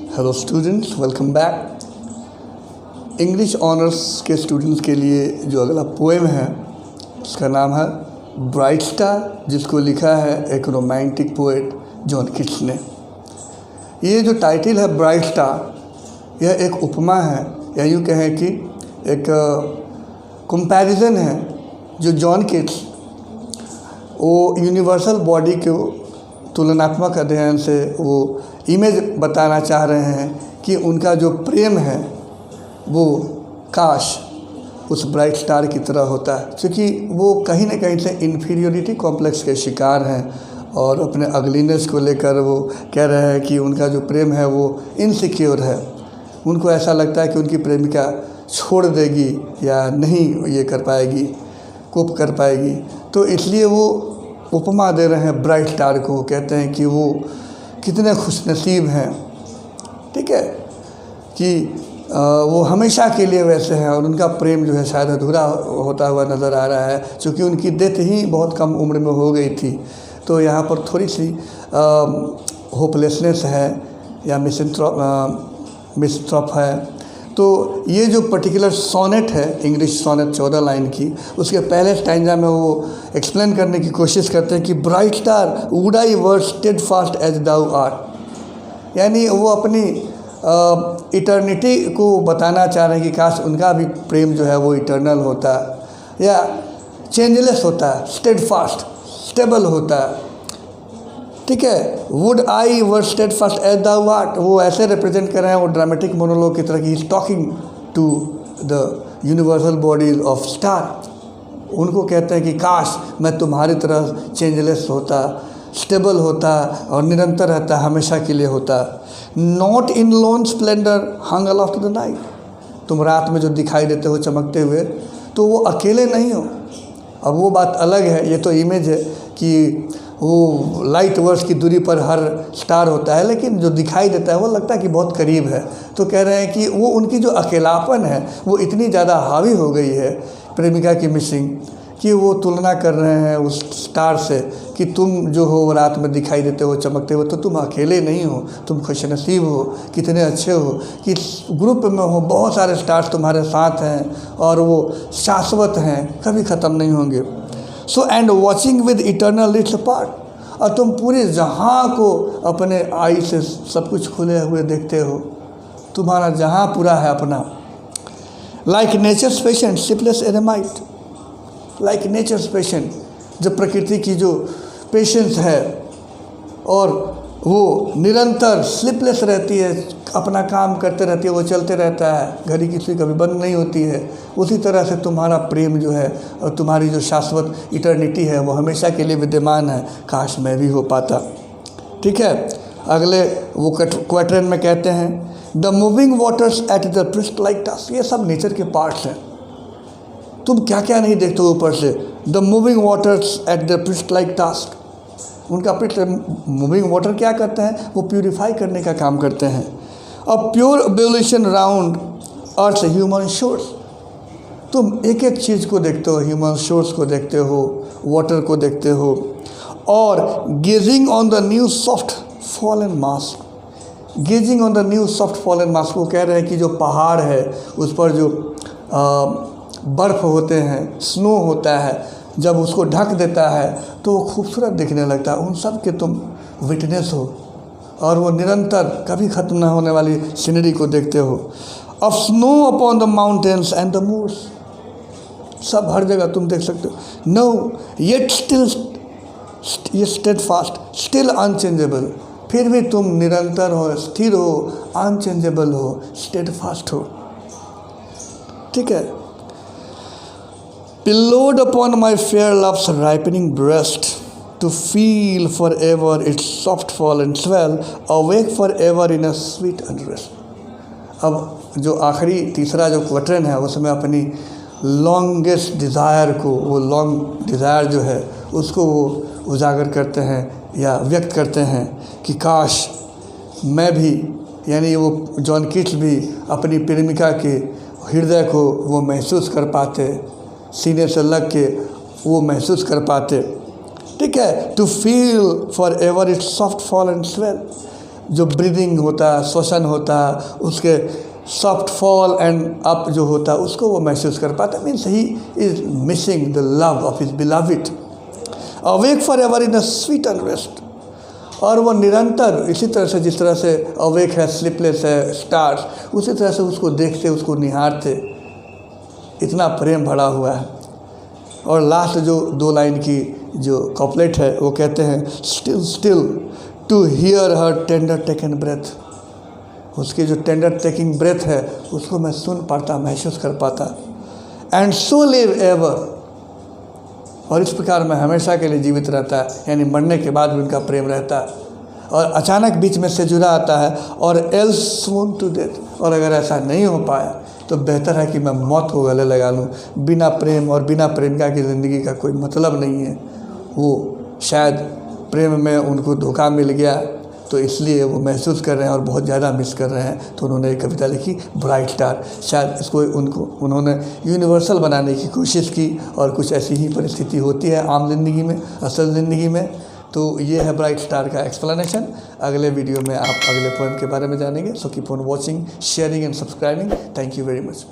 Hello students, welcome back. English honours के students के लिए जो अगला पोएम है उसका नाम है ब्राइट स्टार, जिसको लिखा है एक रोमांटिक पोएट जॉन कीट्स ने। ये जो टाइटल है ब्राइट स्टार, यह एक उपमा है या यूँ कहें कि एक कंपैरिजन है जो जॉन कीट्स वो यूनिवर्सल बॉडी के तुलनात्मक अध्ययन से वो इमेज बताना चाह रहे हैं कि उनका जो प्रेम है वो काश उस ब्राइट स्टार की तरह होता है, क्योंकि वो कहीं ना कहीं से इन्फीरियोरिटी कॉम्प्लेक्स के शिकार हैं और अपने अगलीनेस को लेकर वो कह रहे हैं कि उनका जो प्रेम है वो इनसिक्योर है। उनको ऐसा लगता है कि उनकी प्रेमिका छोड़ देगी या नहीं ये कर पाएगी, कोप कर पाएगी, तो इसलिए वो उपमा दे रहे हैं ब्राइट स्टार को। कहते हैं कि वो कितने खुशनसीब हैं, ठीक है, कि वो हमेशा के लिए वैसे हैं और उनका प्रेम जो है शायद अधूरा होता हुआ नज़र आ रहा है, क्योंकि उनकी डेथ ही बहुत कम उम्र में हो गई थी। तो यहाँ पर थोड़ी सी होपलेसनेस है या मिसथ्रॉप है। तो ये जो पर्टिकुलर सोनेट है, इंग्लिश सोनेट 14 लाइन की, उसके पहले स्टैंजा में वो एक्सप्लेन करने की कोशिश करते हैं कि bright star would I were steadfast as thou art, यानी वो अपनी इटर्निटी को बताना चाह रहे हैं कि काश उनका भी प्रेम जो है वो इटर्नल होता या चेंजलेस होता, स्टेड फास्ट स्टेबल होता, ठीक है। Would I were steadfast as thou art, वो ऐसे रिप्रेजेंट कर रहे हैं वो ड्रामेटिक मोनोलॉग की तरह की, is talking to the universal bodies of star. उनको कहते हैं कि काश मैं तुम्हारी तरह चेंजलेस होता, स्टेबल होता और निरंतर रहता, हमेशा के लिए होता। Not in lone splendour hung aloft the night, तुम रात में जो दिखाई देते हो चमकते हुए, तो वो अकेले नहीं हो। अब वो बात अलग है, ये तो इमेज है कि वो लाइट वर्ष की दूरी पर हर स्टार होता है, लेकिन जो दिखाई देता है वो लगता है कि बहुत करीब है। तो कह रहे हैं कि वो उनकी जो अकेलापन है वो इतनी ज़्यादा हावी हो गई है प्रेमिका की मिसिंग, कि वो तुलना कर रहे हैं उस स्टार से कि तुम जो हो रात में दिखाई देते हो चमकते हो, तो तुम अकेले नहीं हो, तुम खुशनसीब हो, कितने अच्छे हो कि ग्रुप में हो, बहुत सारे स्टार्स तुम्हारे साथ हैं और वो शाश्वत हैं, कभी ख़त्म नहीं होंगे। So and watching with eternal lids apart, और तुम पूरे जहाँ को अपने आई से सब कुछ खुले हुए देखते हो, तुम्हारा जहाँ पूरा है अपना। Like nature's patient sleepless eremite, like nature's patient, जो प्रकृति की जो पेशेंस है और वो निरंतर स्लीपलेस रहती है, अपना काम करते रहती है, वो चलते रहता है, घड़ी किसी कभी बंद नहीं होती है। उसी तरह से तुम्हारा प्रेम जो है और तुम्हारी जो शाश्वत इटर्निटी है वो हमेशा के लिए विद्यमान है। काश मैं भी हो पाता, ठीक है। अगले वो क्वार्टरन में कहते हैं the moving waters at the priest like task, ये सब नेचर के पार्ट्स हैं। तुम क्या क्या नहीं देखते हो ऊपर से। The moving waters at the priest like task, उनका पृष्ठ मूविंग वाटर क्या करते हैं, वो प्यूरिफाई करने का काम करते हैं। A pure ablution round earth human shores, तुम एक एक चीज़ को देखते हो, ह्यूमन शोर्स को देखते हो, वाटर को देखते हो। और gazing on the new soft fallen mass, gazing on the new soft fallen mass, को कह रहे हैं कि जो पहाड़ है उस पर जो बर्फ़ होते हैं, स्नो होता है, जब उसको ढक देता है तो वो खूबसूरत दिखने लगता है। उन सब के तुम विटनेस हो और वो निरंतर कभी ख़त्म ना होने वाली सीनरी को देखते हो। Of snow upon the mountains and the moors, सब हर जगह तुम देख सकते हो। नो येट स्टिल ये स्टेड फास्ट स्टिल अनचेंजेबल, फिर भी तुम निरंतर हो, स्थिर हो, अनचेंजेबल हो, स्टेड फास्ट हो, ठीक है। Pillowed upon my fair love's ripening breast, to feel forever its soft fall and swell, awake forever in a sweet unrest. अब जो आखिरी तीसरा जो क्वार्टरन है उसमें अपनी लॉन्गेस्ट डिज़ायर को, वो लॉन्ग डिज़ायर जो है उसको वो उजागर करते हैं या व्यक्त करते हैं कि काश मैं भी, यानी वो जॉन कीट्स भी अपनी प्रेमिका के हृदय को वो महसूस कर पाते, सीने से लग के वो महसूस कर पाते, ठीक है। To feel for ever its soft fall and swell, जो ब्रीदिंग होता है, श्वसन होता है, उसके सॉफ्ट फॉल एंड अप जो होता है, उसको वो महसूस कर पाता है। Means he is missing the love of his beloved, awake for ever in a sweet unrest. और वो निरंतर इसी तरह से, जिस तरह से अवेक है, स्लीपलेस है, स्टार्स, उसी तरह से उसको देखते, उसको निहारते, इतना प्रेम भरा हुआ है। और लास्ट जो 2 लाइन की जो कॉपलेट है वो कहते हैं, still still to hear her tender taken breath. उसकी जो टेंडर टेकिंग ब्रेथ है उसको मैं सुन पाता, महसूस कर पाता। एंड सो लिव एवर, और इस प्रकार मैं हमेशा के लिए जीवित रहता है, यानी मरने के बाद भी उनका प्रेम रहता है। और अचानक बीच में से जुड़ा आता है, और एल्स सून टू डेथ, और अगर ऐसा नहीं हो पाया तो बेहतर है कि मैं मौत को गले लगा लूँ। बिना प्रेम और बिना प्रेमिका की ज़िंदगी का कोई मतलब नहीं है। वो शायद प्रेम में उनको धोखा मिल गया, तो इसलिए वो महसूस कर रहे हैं और बहुत ज़्यादा मिस कर रहे हैं। तो उन्होंने एक कविता लिखी, ब्राइट स्टार। शायद इसको उन्होंने यूनिवर्सल बनाने की कोशिश की, और कुछ ऐसी ही परिस्थिति होती है आम जिंदगी में, असल ज़िंदगी में। तो ये है ब्राइट स्टार का एक्सप्लेनेशन। अगले वीडियो में आप अगले पोएम के बारे में जानेंगे। So keep on watching, sharing and subscribing. Thank you very much.